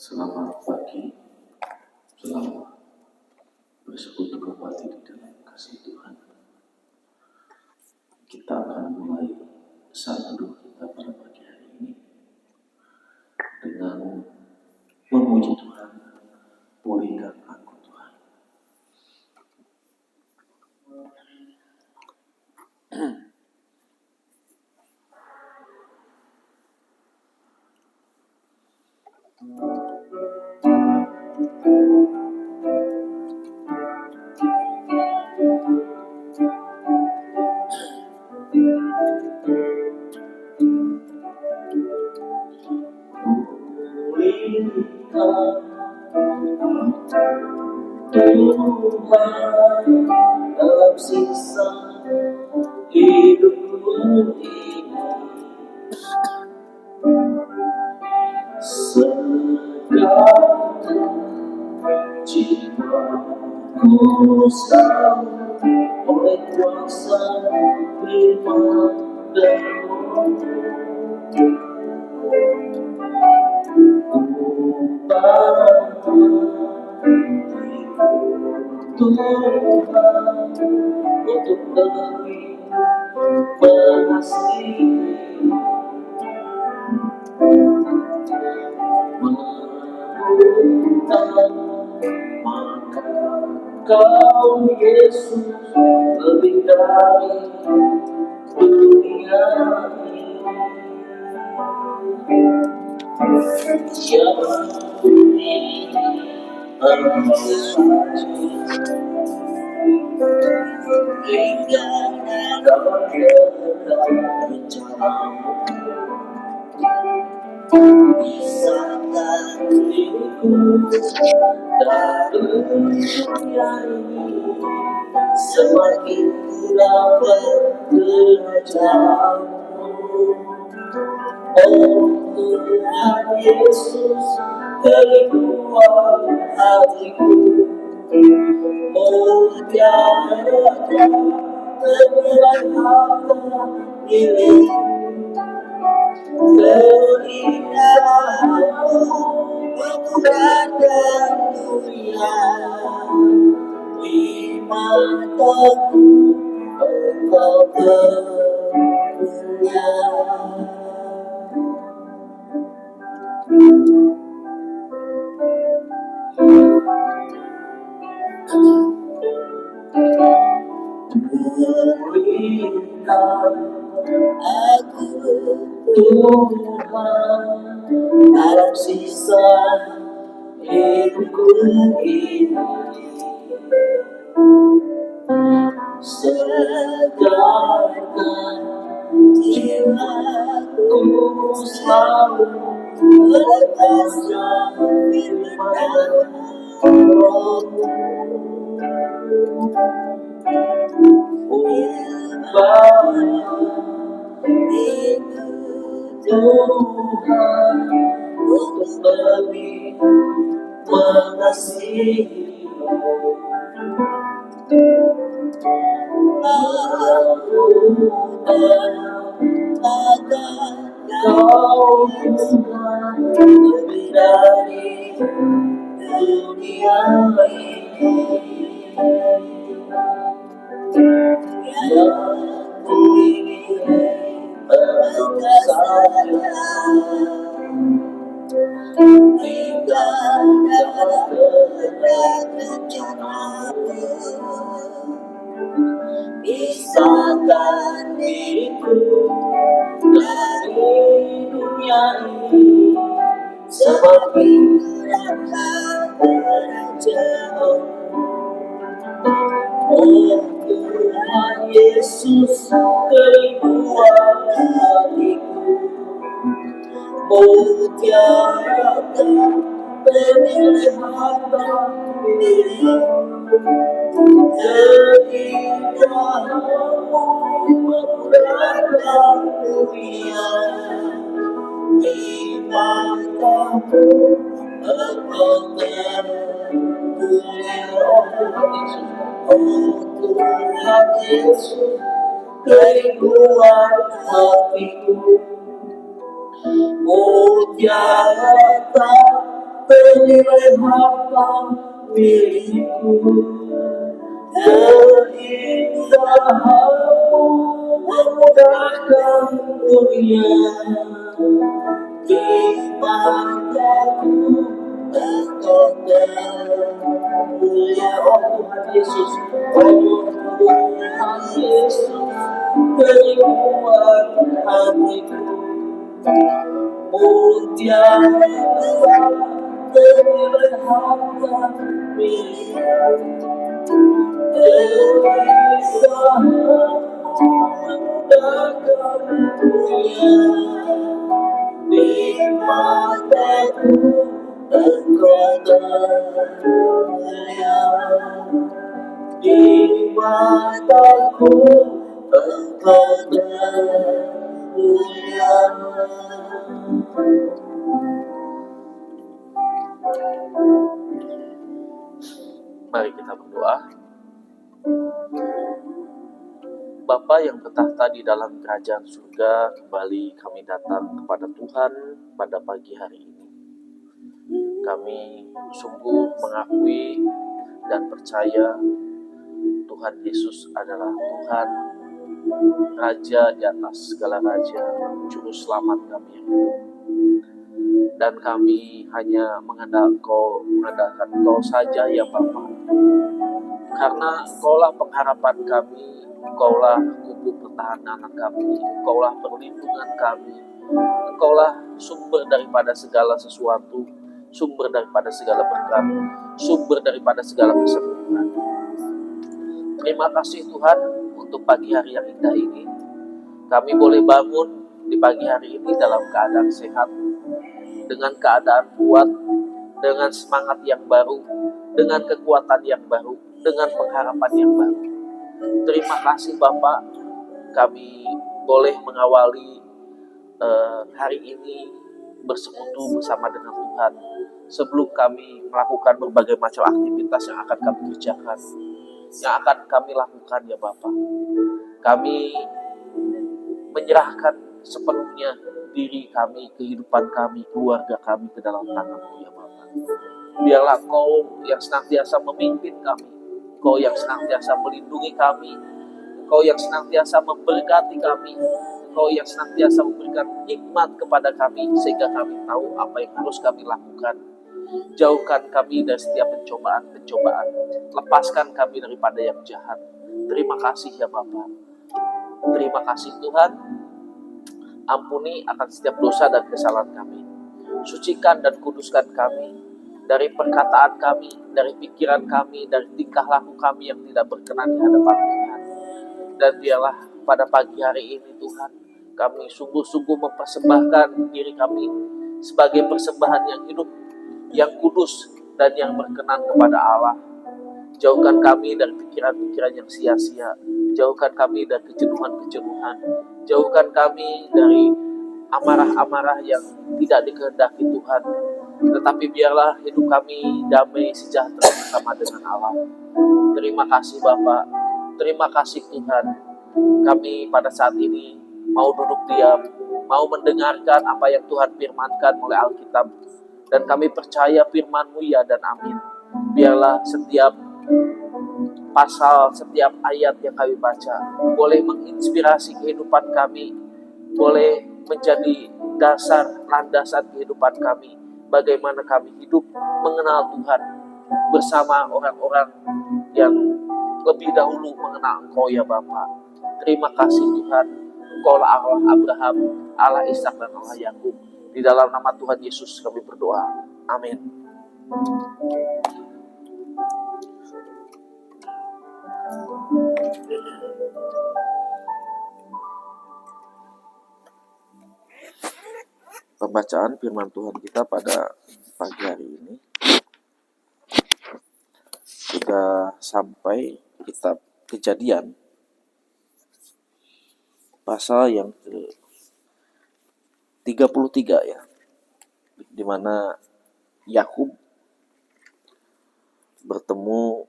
Selamat pagi, selamat bersekutu kembali di dalam kasih Tuhan. Kita akan mulai satu kita pada pagi hari ini dengan memuji Tuhan. Pulihkan aku Tuhan. Tuhan dalam sisa hidupku ini, segala jiwaku selalu oleh kuasa firman dan Tuhan untuk lebih mengasihi, menemukan maka Kau Yesus lebih dari dunia ini. Yang ini hingga dalam rencanamu, pisahkan diriku dari dunia ini, semakin ku dapat belajarmu. Oh Tuhan Yesus, kedua hatiku mutiarakan teguran harta milik. Keindahanmu mengubahkan dunia, di mataku Engkau bermulia. Berikan aku Tuhan dalam sisa hidupku ini, segarkan jiwaku selalu oleh kuasa firman Rohmu. Itu Tuhan untuk lebih mengasihi, aku akan Kau bukan lebih dari dunia ini. Yang ku ingin saja hingga dalam rencanamu, pisahkan diriku dari dunia ini, semakin ku dapat belajarmu. Oh Tuhan Yesus, kerinduan hatiku mutiarakan pemilik harta milik. Keindahanmu mengubahkan dunia, di mataku Engkau termulia. Oh Tuhan Yesus, kerinduan hatiku mutiara bernilai harta milikku. Keindahanmu memudahkan dunia, di mataku engkau termulia. Oh Tuhan Yesus, oh Tuhan Yesus, kerinduan hatiku. Mutiara bernilai harta milikku. Keindahanmu memudahkan dunia, di mataku engkau termulia. Di mataku engkau termulia. Mari kita berdoa. Bapa yang bertahta di dalam kerajaan surga, kembali kami datang kepada Tuhan pada pagi hari ini. Kami sungguh mengakui dan percaya Tuhan Yesus adalah Tuhan, Raja di atas segala raja, Juru Selamat kami yang hidup. Dan kami hanya mengandalkan Engkau saja ya Bapa. Karena Engkaulah pengharapan kami, Engkaulah kubu pertahanan kami, Engkaulah perlindungan kami, Engkaulah sumber daripada segala sesuatu, sumber daripada segala berkat, sumber daripada segala kesembuhan. Terima kasih Tuhan untuk pagi hari yang indah ini. Kami boleh bangun di pagi hari ini dalam keadaan sehat, dengan keadaan kuat, dengan semangat yang baru, dengan kekuatan yang baru, dengan pengharapan yang baru. Terima kasih Bapak, kami boleh mengawali hari ini bersekutu bersama dengan Tuhan sebelum kami melakukan berbagai macam aktivitas yang akan kami kerjakan, yang akan kami lakukan ya Bapak. Kami menyerahkan sepenuhnya diri kami, kehidupan kami, keluarga kami ke dalam tangan-Mu ya Bapak. Biarlah Engkau yang senantiasa memimpin kami, Engkau yang senantiasa melindungi kami, Engkau yang senantiasa memberkati kami, Engkau yang senantiasa memberikan hikmat kepada kami sehingga kami tahu apa yang harus kami lakukan. Jauhkan kami dari setiap pencobaan-pencobaan, lepaskan kami daripada yang jahat. Terima kasih ya Bapa. Terima kasih Tuhan. Ampuni akan setiap dosa dan kesalahan kami. Sucikan dan kuduskan kami dari perkataan kami, dari pikiran kami, dari tingkah laku kami yang tidak berkenan di hadapan Tuhan. Dan biarlah pada pagi hari ini Tuhan, kami sungguh-sungguh mempersembahkan diri kami sebagai persembahan yang hidup, yang kudus, dan yang berkenan kepada Allah. Jauhkan kami dari pikiran-pikiran yang sia-sia, jauhkan kami dari kejenuhan-kejenuhan, jauhkan kami dari amarah-amarah yang tidak dikehendaki Tuhan. Tetapi biarlah hidup kami damai sejahtera bersama dengan Allah. Terima kasih Bapak, terima kasih Tuhan. Kami pada saat ini mau duduk diam, mau mendengarkan apa yang Tuhan firmankan oleh Alkitab. Dan kami percaya firman-Mu ya dan amin. Biarlah setiap pasal, setiap ayat yang kami baca boleh menginspirasi kehidupan kami, boleh menjadi dasar landasan kehidupan kami. Bagaimana kami hidup mengenal Tuhan bersama orang-orang yang lebih dahulu mengenal Engkau ya Bapa. Terima kasih Tuhan, Engkaulah Allah Abraham, Allah Ishak dan Allah Yakub. Di dalam nama Tuhan Yesus kami berdoa. Amin. Pembacaan firman Tuhan kita pada pagi hari ini sudah sampai kitab Kejadian pasal yang ke-33 ya, di mana Yakub bertemu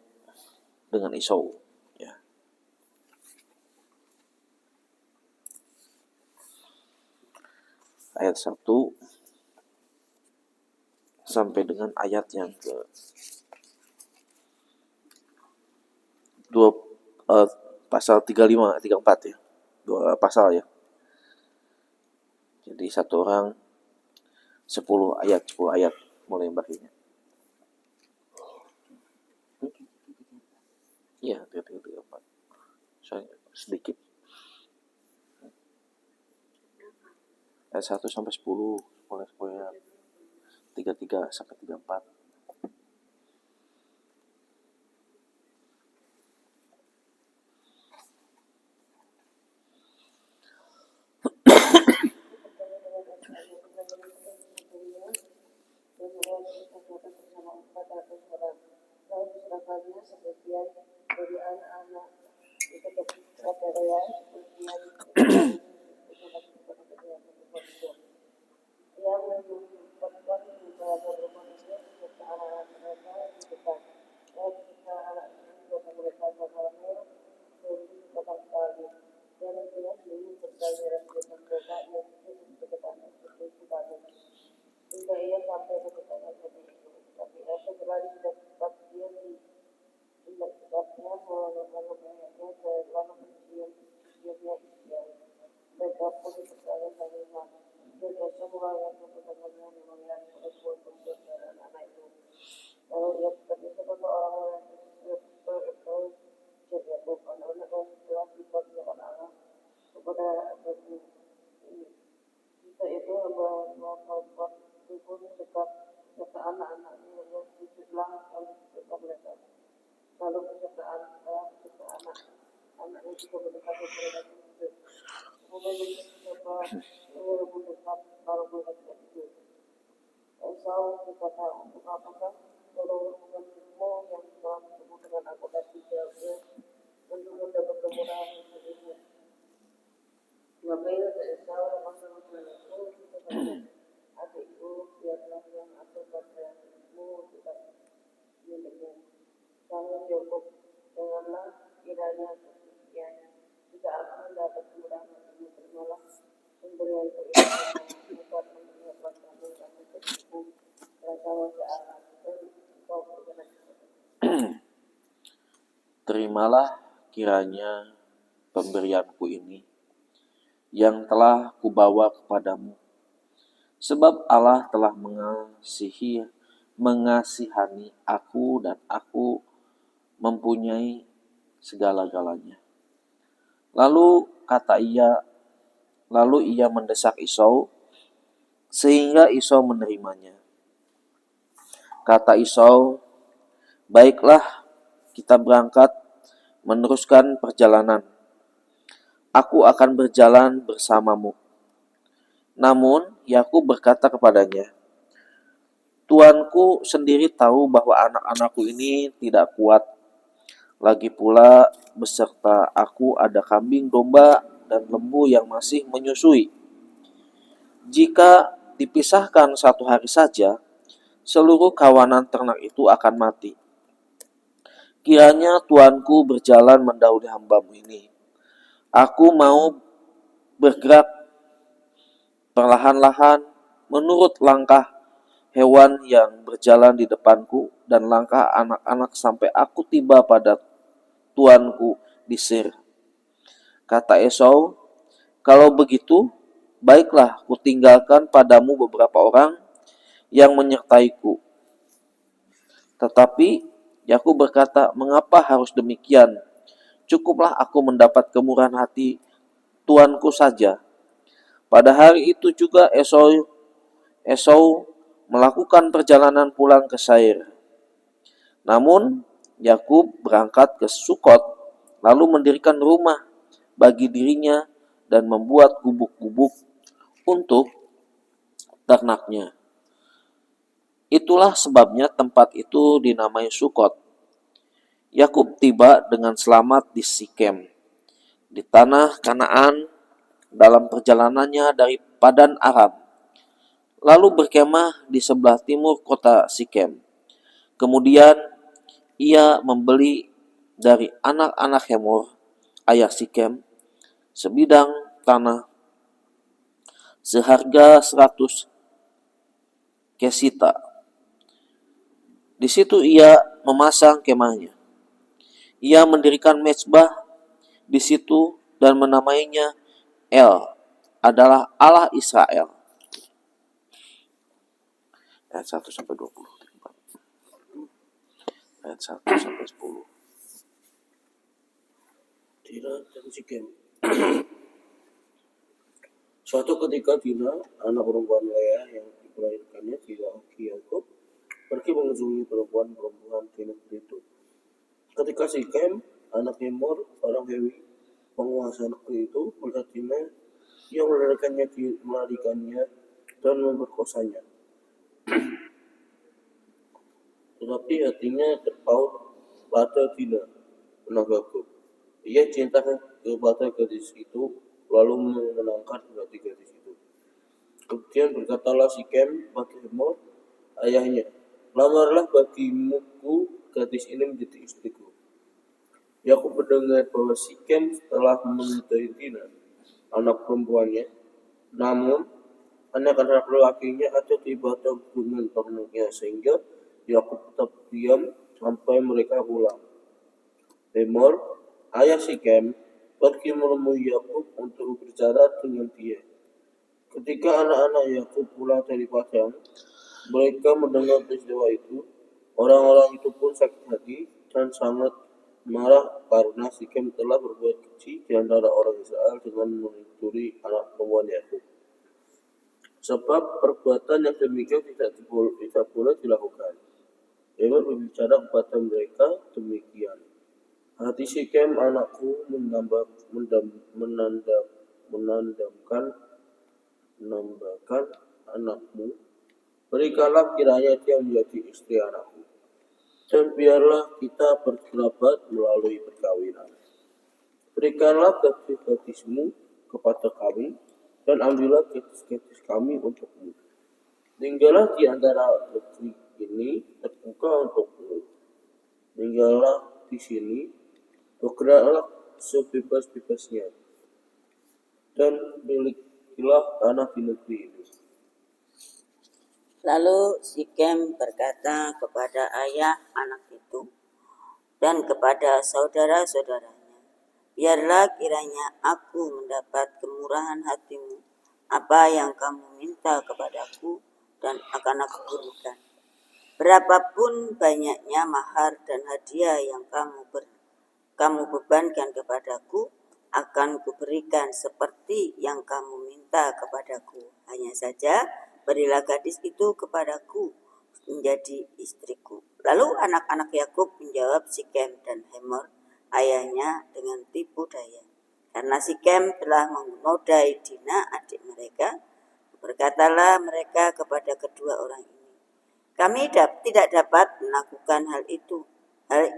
dengan Esau ya. Ayat 1 sampai dengan ayat yang ke 2, pasal 35, 34 ya. 2 pasal ya. Jadi satu orang 10 ayat mulai baginya. Iya, 34. Soalnya sedikit. Ayat 1 sampai 10, mulai 33 sampai 34. Terimalah kiranya pemberianku ini yang telah kubawa kepadamu, sebab Allah telah mengasihani aku dan aku mempunyai segala-galanya. Lalu ia mendesak Esau, sehingga Esau menerimanya. Kata Esau, baiklah, kita berangkat meneruskan perjalanan. Aku akan berjalan bersamamu. Namun Yakub berkata kepadanya, Tuanku sendiri tahu bahwa anak-anakku ini tidak kuat. Lagi pula beserta aku ada kambing domba dan lembu yang masih menyusui. Jika dipisahkan 1 hari saja, seluruh kawanan ternak itu akan mati. Kiranya tuanku berjalan mendahului hambamu ini. Aku mau bergerak perlahan-lahan menurut langkah hewan yang berjalan di depanku dan langkah anak-anak sampai aku tiba pada tuanku di Seir. Kata Esau, kalau begitu, baiklah kutinggalkan padamu beberapa orang yang menyertaiku. Tetapi Yakub berkata, mengapa harus demikian? Cukuplah aku mendapat kemurahan hati tuanku saja. Pada hari itu juga Esau melakukan perjalanan pulang ke Seir. Namun Yakub berangkat ke Sukot, lalu mendirikan rumah bagi dirinya dan membuat gubuk-gubuk untuk ternaknya. Itulah sebabnya tempat itu dinamai Sukot. Yakub tiba dengan selamat di Sikem, di tanah Kanaan, dalam perjalanannya dari Padan Aram, lalu berkemah di sebelah timur kota Sikem. Kemudian ia membeli dari anak-anak Hemor, ayah Sikem, sebidang tanah seharga 100 kesita Di situ ia memasang kemahnya. Ia mendirikan mezbah di situ dan menamainya El, adalah Allah Israel. Ayat 1 sampai 20. Ayat 1 sampai 10. Dina dan Sikem. Suatu ketika Dina, anak perempuan Lea yang dilahirkannya dilahirkan Yakub, pergi mengunjungi perempuan-perempuan di negeri itu. Ketika Sikem, anak Hemor, orang Hewi, penguasa negeri itu, melihat Dina, ia melarikannya dan memperkosanya. Tetapi hatinya terpaut pada Dina, anak Yakub. Ia cinta kepada gadis itu, lalu menenangkan hati gadis itu. Kemudian berkatalah Sikem pada Hemor, ayahnya, lamarlah bagimuku gadis ini menjadi istriku. Yakub mendengar bahwa Sikem telah menyudahi Dina, anak perempuannya, namun anak-anak lelakinya ada di batang gunung ternaknya, sehingga Yakub tetap diam sampai mereka pulang. Hemor, ayah Sikem, pergi menemui Yakub untuk berbicara dengan dia. Ketika anak-anak Yakub pulang dari padang, mereka mendengar peristiwa itu. Orang-orang itu pun sakit hati dan sangat marah karena Sikem telah berbuat keji di antara orang Israel dengan mencuri anak perempuan Yakub. Sebab perbuatan yang demikian tidak boleh dilakukan. Hemor berbicara kepada mereka demikian. Hati Sikem anakku menambahkan anakmu. Berikanlah kiranya dia menjadi istri anakku. Dan biarlah kita berkerabat melalui perkawinan. Berikanlah gadis-gadismu kepada kami, dan ambillah gadis-gadis kami untukmu. Tinggallah di antara negeri ini terbuka untukmu. Tinggallah di sini, bergeraklah sebebas-bebasnya, dan milikilah tanah di negeri ini. Lalu Sikem berkata kepada ayah anak itu dan kepada saudara-saudaranya, biarlah kiranya aku mendapat kemurahan hatimu, apa yang kamu minta kepadaku dan akan aku berikan. Berapapun banyaknya mahar dan hadiah yang kamu bebankan kepadaku, akan kuberikan seperti yang kamu minta kepadaku. Hanya saja berilah gadis itu kepadaku menjadi istriku. Lalu anak-anak Yakub menjawab Sikem dan Hemor ayahnya dengan tipu daya. Karena Sikem telah menodai Dina adik mereka, berkatalah mereka kepada kedua orang ini, kami tidak dapat melakukan hal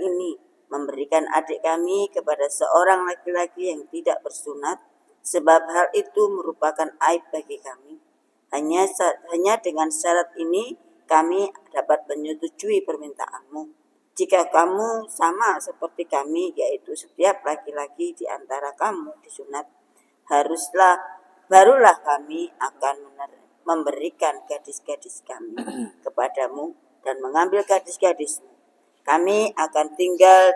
ini, memberikan adik kami kepada seorang laki-laki yang tidak bersunat, sebab hal itu merupakan aib bagi kami. Hanya dengan syarat ini kami dapat menyetujui permintaanmu. Jika kamu sama seperti kami, yaitu setiap laki-laki di antara kamu disunat, barulah kami akan memberikan gadis-gadis kami kepadamu dan mengambil gadis-gadismu. Kami akan tinggal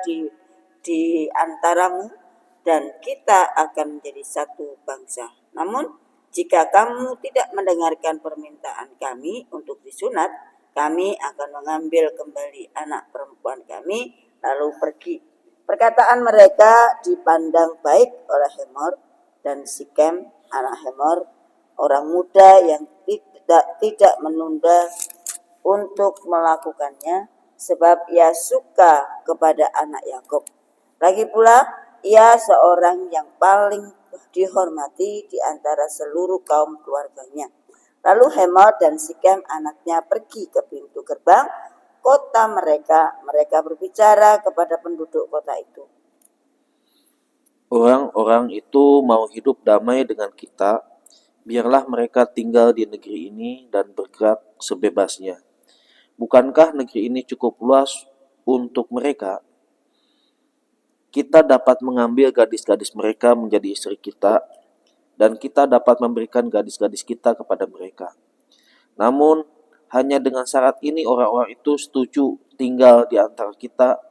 di antaramu dan kita akan menjadi satu bangsa. Namun jika kamu tidak mendengarkan permintaan kami untuk disunat, kami akan mengambil kembali anak perempuan kami lalu pergi. Perkataan mereka dipandang baik oleh Hemor dan Sikem, anak Hemor, orang muda yang tidak menunda untuk melakukannya, sebab ia suka kepada anak Yakub. Lagi pula, ia seorang yang paling dihormati di antara seluruh kaum keluarganya. Lalu Hemor dan Sikem anaknya pergi ke pintu gerbang kota mereka. Mereka berbicara kepada penduduk kota itu. Orang-orang itu mau hidup damai dengan kita, biarlah mereka tinggal di negeri ini dan bergerak sebebasnya. Bukankah negeri ini cukup luas untuk mereka? Kita dapat mengambil gadis-gadis mereka menjadi istri kita, dan kita dapat memberikan gadis-gadis kita kepada mereka. Namun, hanya dengan syarat ini orang-orang itu setuju tinggal di antara kita,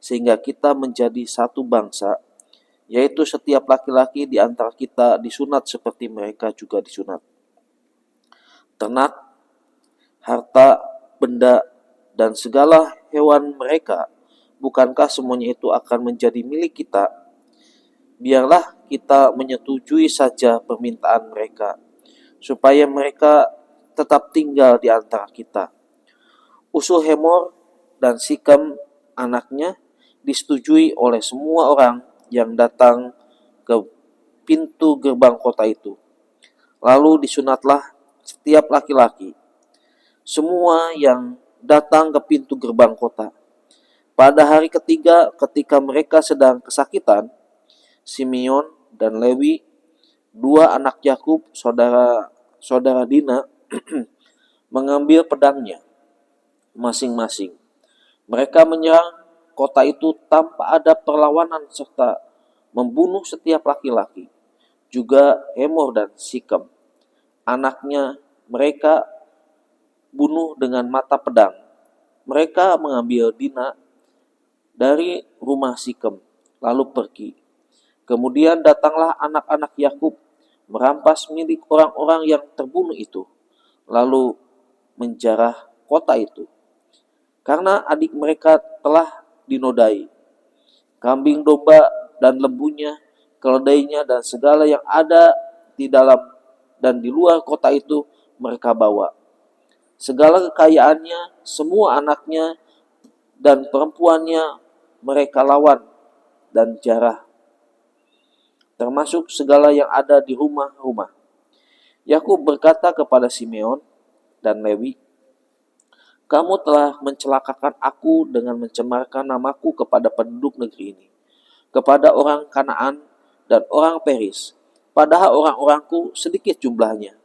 sehingga kita menjadi satu bangsa, yaitu setiap laki-laki di antara kita disunat seperti mereka juga disunat. Ternak, harta, benda, dan segala hewan mereka, bukankah semuanya itu akan menjadi milik kita? Biarlah kita menyetujui saja permintaan mereka, supaya mereka tetap tinggal di antara kita. Usul Hemor dan Sikem anaknya disetujui oleh semua orang yang datang ke pintu gerbang kota itu. Lalu disunatlah setiap laki-laki, semua yang datang ke pintu gerbang kota. Pada hari ketiga ketika mereka sedang kesakitan, Simeon dan Lewi, dua anak Yakub, saudara Dina, mengambil pedangnya masing-masing. Mereka menyerang kota itu tanpa ada perlawanan serta membunuh setiap laki-laki. Juga Hemor dan Sikem, anaknya, mereka bunuh dengan mata pedang. Mereka mengambil Dina dari rumah Sikem, lalu pergi. Kemudian datanglah anak-anak Yakub merampas milik orang-orang yang terbunuh itu, lalu menjarah kota itu. Karena adik mereka telah dinodai, kambing domba dan lembunya, keledainya, dan segala yang ada di dalam dan di luar kota itu mereka bawa. Segala kekayaannya, semua anaknya dan perempuannya mereka lawan dan jarah, termasuk segala yang ada di rumah-rumah. Yakub berkata kepada Simeon dan Lewi, "Kamu telah mencelakakan aku dengan mencemarkan namaku kepada penduduk negeri ini, kepada orang Kanaan dan orang Peris, padahal orang-orangku sedikit jumlahnya.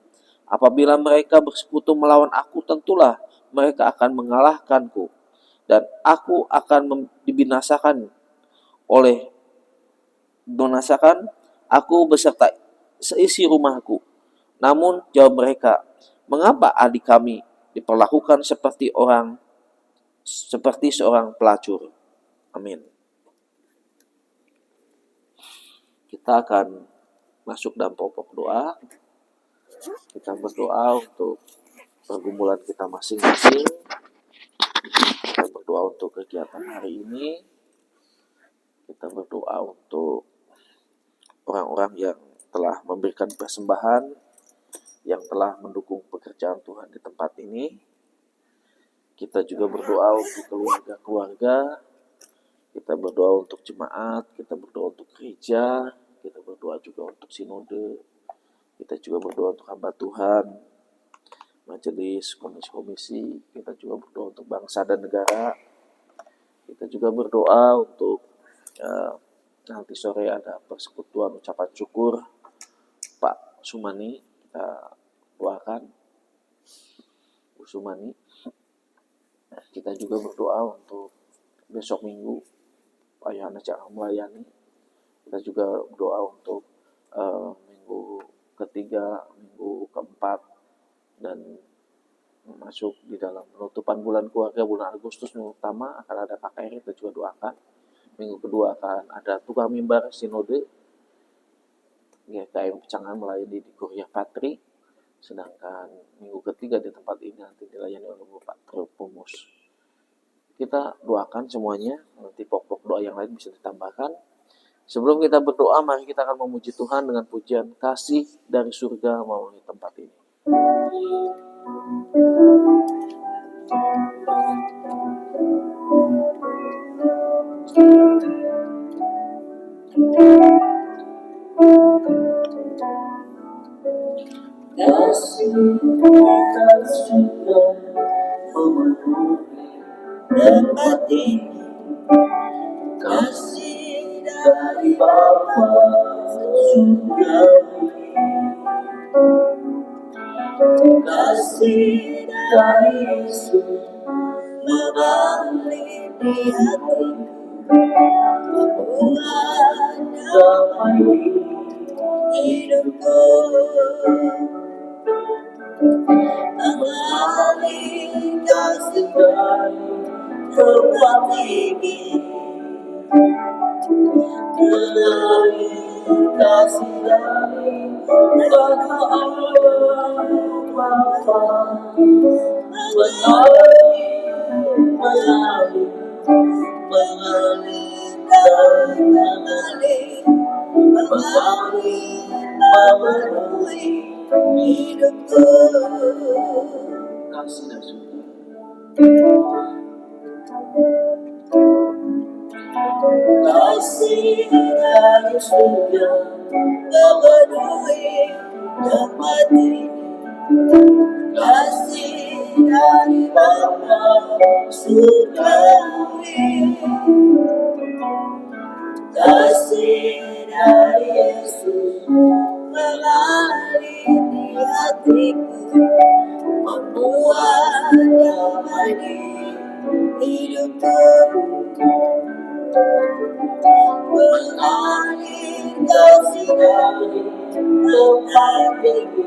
Apabila mereka bersekutu melawan aku, tentulah mereka akan mengalahkanku, dan aku akan dibinasakan aku beserta seisi rumahku." Namun jawab mereka, "Mengapa adik kami diperlakukan seperti seorang pelacur?" Amin. Kita akan masuk dalam pokok doa. Kita berdoa untuk pergumulan kita masing-masing. Kita berdoa untuk kegiatan hari ini. Kita berdoa untuk orang-orang yang telah memberikan persembahan, yang telah mendukung pekerjaan Tuhan di tempat ini. Kita juga berdoa untuk keluarga-keluarga. Kita berdoa untuk jemaat, kita berdoa untuk gereja, kita berdoa juga untuk sinode, kita juga berdoa untuk hamba Tuhan, majelis, komisi-komisi, kita juga berdoa untuk bangsa dan negara. Kita juga berdoa untuk nanti sore ada persekutuan ucapan syukur Pak Sumani, kita doakan Bu Sumani. Kita juga berdoa untuk besok Minggu Pak Yohanes yang melayani. Kita juga berdoa untuk minggu ketiga, minggu keempat, dan masuk di dalam penutupan bulan keluarga bulan Agustus. Minggu pertama akan ada KKR, kita juga doakan. Minggu kedua akan ada tukang mimbar sinode GKM Pecangan melayani di Kuria Patri. Sedangkan minggu ketiga di tempat ini nanti dilayani oleh Bapak Terpumus. Kita doakan semuanya, nanti pokok doa yang lain bisa ditambahkan. Sebelum kita berdoa, mari kita akan memuji Tuhan dengan pujian kasih dari surga melalui tempat ini. Kasih dari surga memenuhi tempat ini, kasih dari Bapa surgawi, kasih dari Yesus mengalir di hatiku, membuat damai di hidupku, mengalir kasih dari tempat tinggi, melalui kasih dari Bapa Allah Bapa, mengalir dan mengalir, memenuhi hidupku. Kasih dan surga. Kasih dari surga memenuhi tempat ini. Kasih dari Bapa surgawi, kasih dari Yesus mengalir di hatiku, membuat damai di hidupku. Mengalir kasih dari tempat tinggi,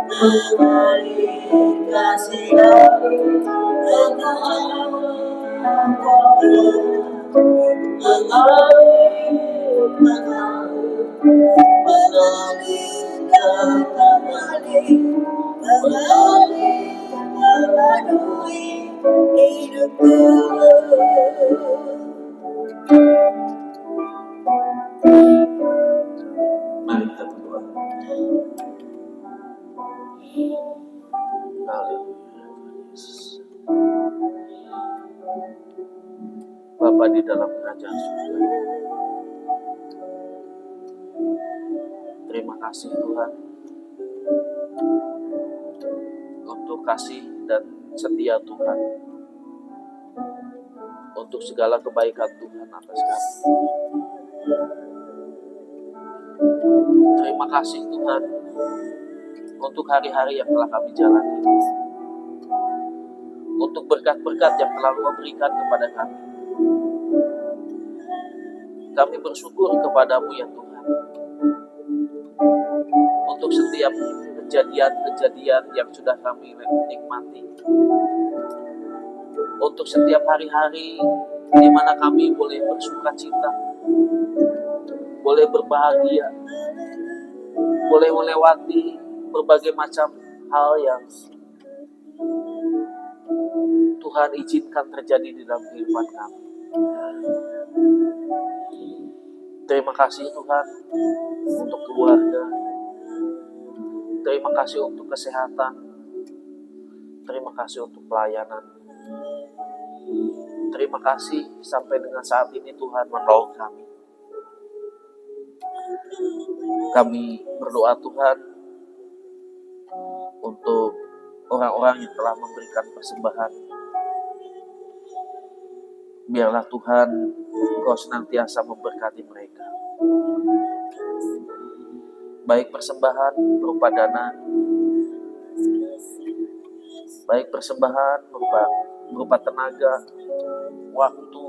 mengalir kasih dari tempat memenuhi hidupku. Mari kita berdoa. Haleluya. Yesus. Bapa di dalam kerajaan surga, terima kasih Tuhan untuk kasih dan setia Tuhan, untuk segala kebaikan Tuhan atas kami. Terima kasih Tuhan untuk hari-hari yang telah kami jalani, untuk berkat-berkat yang telah Kau berikan kepada kami. Kami bersyukur kepadamu ya Tuhan, untuk setiap kejadian-kejadian yang sudah kami nikmati, untuk setiap hari-hari di mana kami boleh bersuka cita, boleh berbahagia, boleh melewati berbagai macam hal yang Tuhan izinkan terjadi di dalam kehidupan kami. Terima kasih Tuhan untuk keluarga, terima kasih untuk kesehatan, terima kasih untuk pelayanan, terima kasih sampai dengan saat ini Tuhan menolong kami. Kami berdoa Tuhan untuk orang-orang yang telah memberikan persembahan. Biarlah Tuhan Kau senantiasa memberkati mereka. Baik persembahan berupa dana, baik persembahan berupa tenaga, waktu,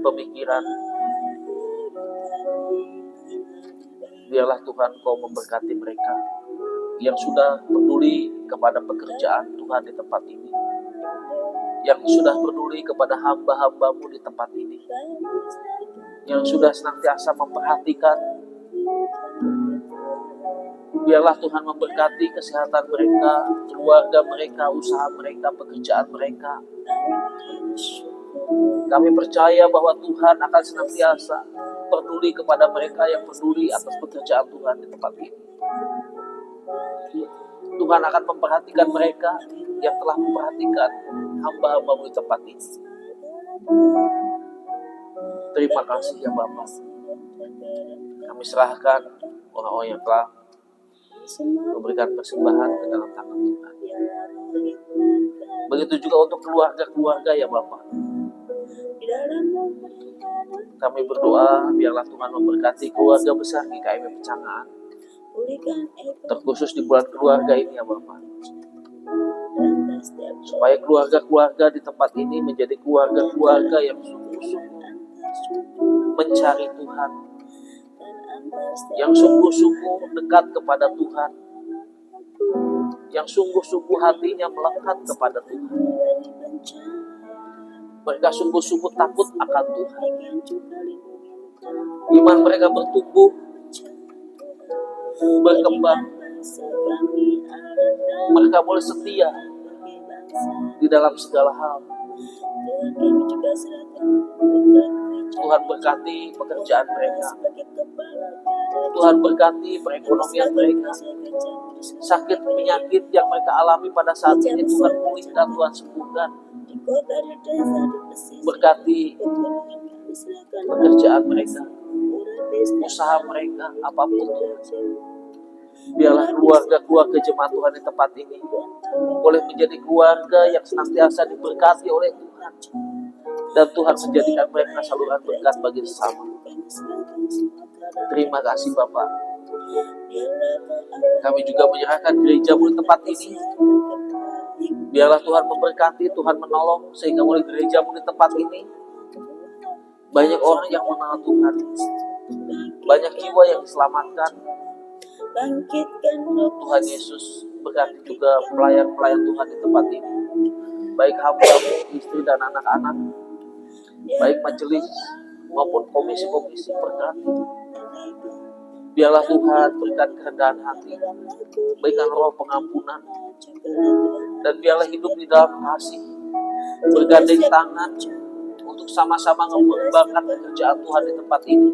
pemikiran. Biarlah Tuhan Kau memberkati mereka yang sudah peduli kepada pekerjaan Tuhan di tempat ini, yang sudah peduli kepada hamba-hamba-Mu di tempat ini, yang sudah senantiasa memperhatikan. Biarlah Tuhan memberkati kesehatan mereka, keluarga mereka, usaha mereka, pekerjaan mereka. Kami percaya bahwa Tuhan akan senantiasa peduli kepada mereka yang peduli atas pekerjaan Tuhan di tempat ini. Tuhan akan memperhatikan mereka yang telah memperhatikan hamba-hamba-Mu di tempat ini. Terima kasih ya Bapa. Kami serahkan orang-orang yang telah memberikan persembahan ke dalam tangan Tuhan. Begitu juga untuk keluarga-keluarga ya Bapa. Kami berdoa biarlah Tuhan memberkati keluarga besar GKIM Pecangaan, terkhusus di bulan keluarga ini ya Bapa. Supaya keluarga-keluarga di tempat ini menjadi keluarga-keluarga yang sungguh-sungguh mencari Tuhan, yang sungguh-sungguh dekat kepada Tuhan, yang sungguh-sungguh hatinya melekat kepada Tuhan. Mereka sungguh-sungguh takut akan Tuhan. Iman mereka bertumbuh, berkembang. Mereka boleh setia di dalam segala hal. Tuhan berkati pekerjaan mereka. Tuhan berkati perekonomian mereka. Sakit penyakit yang mereka alami pada saat ini Tuhan pulihkan, Tuhan sembuhkan. Berkati pekerjaan mereka, usaha mereka, apapun Tuhan. Biarlah keluarga-keluarga jemaat Tuhan di tempat ini boleh menjadi keluarga yang senantiasa diberkati oleh Tuhan. Dan Tuhan menjadikan mereka saluran berkat bagi sesama. Terima kasih Bapak. Kami juga menyerahkan gereja-Mu di tempat ini. Biarlah Tuhan memberkati, Tuhan menolong, sehingga oleh gereja-Mu di tempat ini banyak orang yang mengenal Tuhan. Banyak jiwa yang diselamatkan. Tuhan Yesus berkati juga pelayan-pelayan Tuhan di tempat ini. Baik hamba-Mu, istri dan anak-anak, baik majelis maupun komisi-komisi, berkati. Biarlah Tuhan berikan kerendahan hati, berikan roh pengampunan, dan biarlah hidup di dalam kasih, bergandeng tangan untuk sama-sama mengembangkan pekerjaan Tuhan di tempat ini.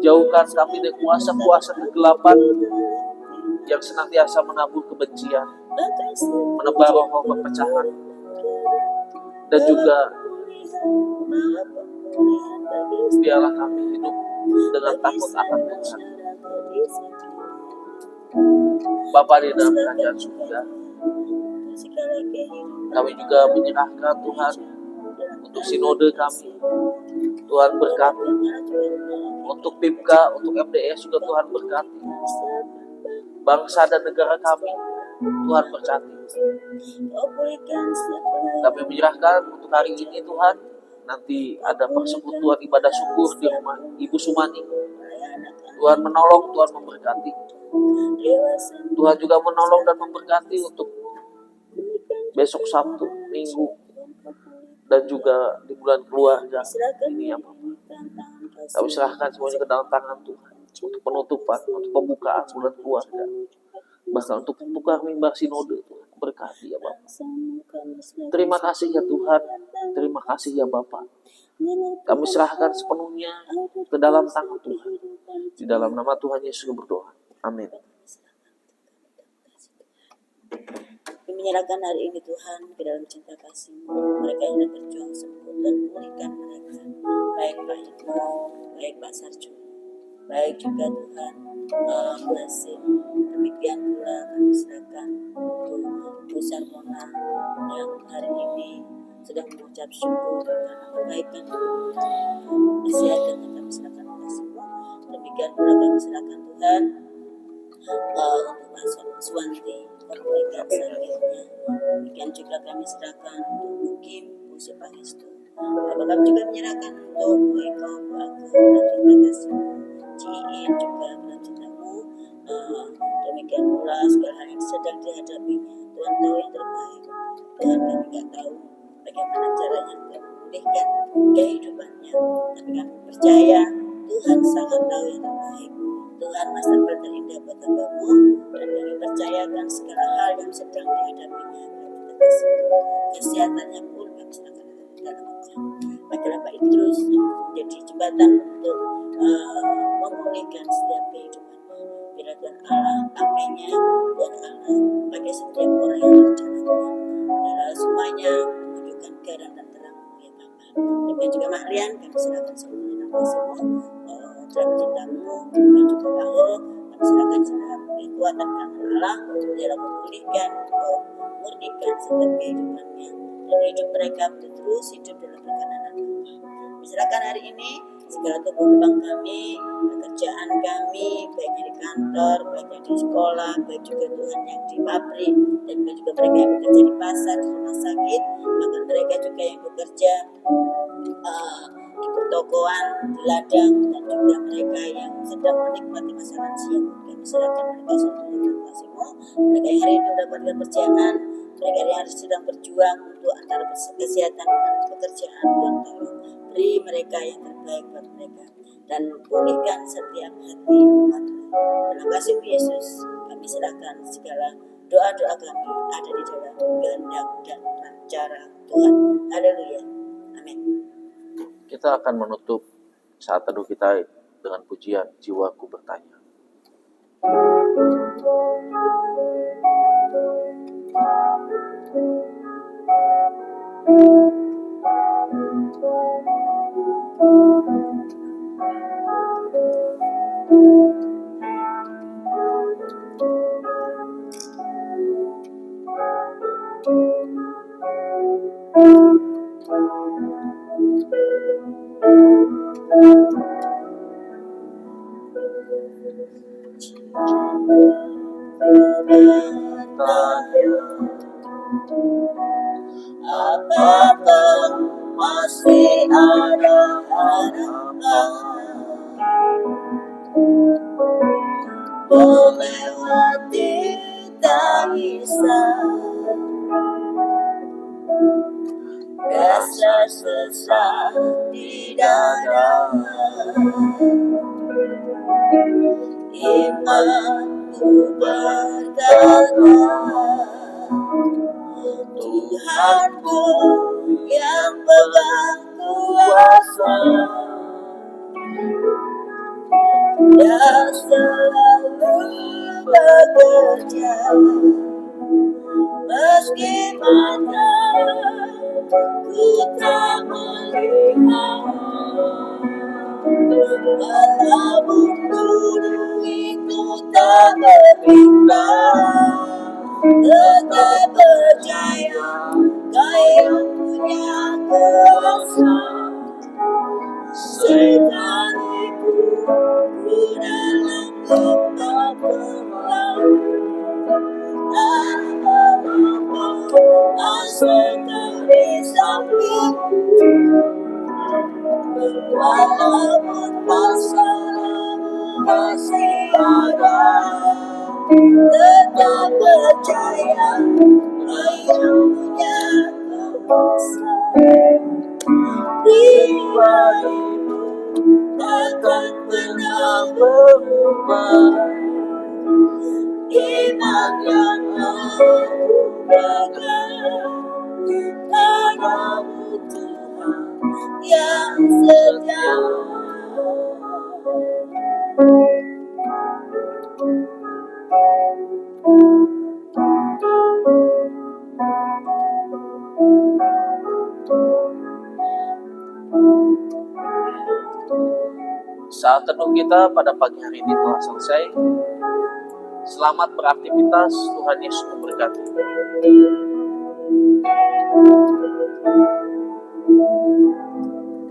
Jauhkan kami dari kuasa-kuasa kegelapan yang senantiasa menabur kebencian, menebar roh perpecahan, dan juga biarlah kami hidup dengan takut akan Tuhan. Bapa di dalam kerajaan surga, kami juga menyerahkan Tuhan untuk sinode kami. Tuhan berkati. Untuk PIPKA, untuk MDS juga Tuhan berkati. Bangsa dan negara kami, Tuhan berkati. Kami menyerahkan untuk hari ini Tuhan, nanti ada persekutuan ibadah syukur di rumah Ibu Sumani. Tuhan menolong, Tuhan memberkati. Tuhan juga menolong dan memberkati untuk besok Sabtu, Minggu, dan juga di bulan keluarga ini ya Bapak. Kami serahkan semuanya ke dalam tangan Tuhan untuk penutupan, untuk pembukaan bulan keluarga, bahkan untuk pembukaan mimbar sinode. Tuhan berkati ya Bapak. Terima kasih ya Tuhan, terima kasih ya Bapak. Kami serahkan sepenuhnya ke dalam tangan Tuhan. Di dalam nama Tuhan Yesus berdoa. Amin. Kami menyerahkan hari ini Tuhan ke dalam cinta kasih-Mu. Mereka yang sedang berjuang sembuh dan pulihkan mereka. Baik Pak Ibu, baik Pak Sarjo, baik juga Tuhan Basim. Demikian pula kami serahkan untuk Bu Sarmona yang hari ini sedang mengucap syukur karena kebaikan kesehatan yang kami serahkan kepada semua. Demikian pula kami serahkan Tuhan untuk Pak Suwanti perbaikan sakitnya. Demikian juga kami serahkan untuk Kim Bu Sepangestu. Bapak kami juga menyerahkan untuk Bu Eko, Bu Aku, dan terima kasih Ciin juga dalam cinta-Mu. Demikian pula segala hal yang sedang dihadapinya, Tuhan tahu yang terbaik. Tuhan kami tidak tahu bagaimana caranya untuk memulihkan kehidupannya, tapi kami percaya Tuhan sangat tahu yang terbaik. Tuhan masa depan terindah buat hamba-Mu, dan kami percayakan segala hal yang sedang dihadapinya. Kita kasih kesehatannya pun kami serahkan ke dalam-Nya. Bagilah Pak Idrus menjadi jembatan untuk memulihkan setiap kehidupannya. Bila Tuhan Allah pakainya, Tuhan Allah bagi setiap orang yang berjalan. Biarlah semuanya menunjukkan garam dan terang-Mu ya Bapa. Demikian juga Mahlian kami serahkan semuanya dalam kasih-Mu, dalam cinta-Mu, dan juga bahwa kami serahkan segala kekuatan karena Allah. Biarlah memulihkan, memurnikan setiap kehidupannya, dan hidup mereka terus hidup dalam perkenanan Bapa. Misalkan hari ini segala tubuh kembang kami, pekerjaan kami, baiknya di kantor, baiknya di sekolah, baik juga Tuhan yang di pabrik, dan juga mereka yang bekerja di pasar, di rumah sakit, bahkan mereka juga yang bekerja di pertokoan, di ladang, dan juga mereka yang sedang menikmati masa lansia. kami serahkan mereka semua dalam kasih-Mu. Mereka yang rindu mendapatkan pekerjaan, mereka yang harus sedang berjuang untuk antara kesehatan dan pekerjaan, Tuhan tolong beri mereka yang terbaik buat mereka dan pulihkan setiap hati umat. Dalam kasih Yesus kami serahkan segala doa-doa kami ada di dalam kehendak dan cara Tuhan. Haleluya. Amin. Kita akan menutup saat teduh kita dengan pujian Jiwaku Bertanya. Apakah masih ada harapan melewati tangisan, rasa sesak di dada? Imanku berkata, Tuhanku yang pegang kuasa, Dia selalu bekerja, meski mata ku tak melihat. Walaupun gunung itu tak berpindah, tetap percaya Kau yang punya kuasa. Sekalipun ku dalam lembah gelap, tak apa-apa asalkan di sampingku. Walaupun masalahmu masih ada, tetap percaya Kau yang punya kuasa. Pribadimu takkan pernah berubah, iman yang aku pegang padamu Tuhan yang setia. Saat teduh kita pada pagi hari ini telah selesai. Selamat beraktivitas, Tuhan Yesus memberkati.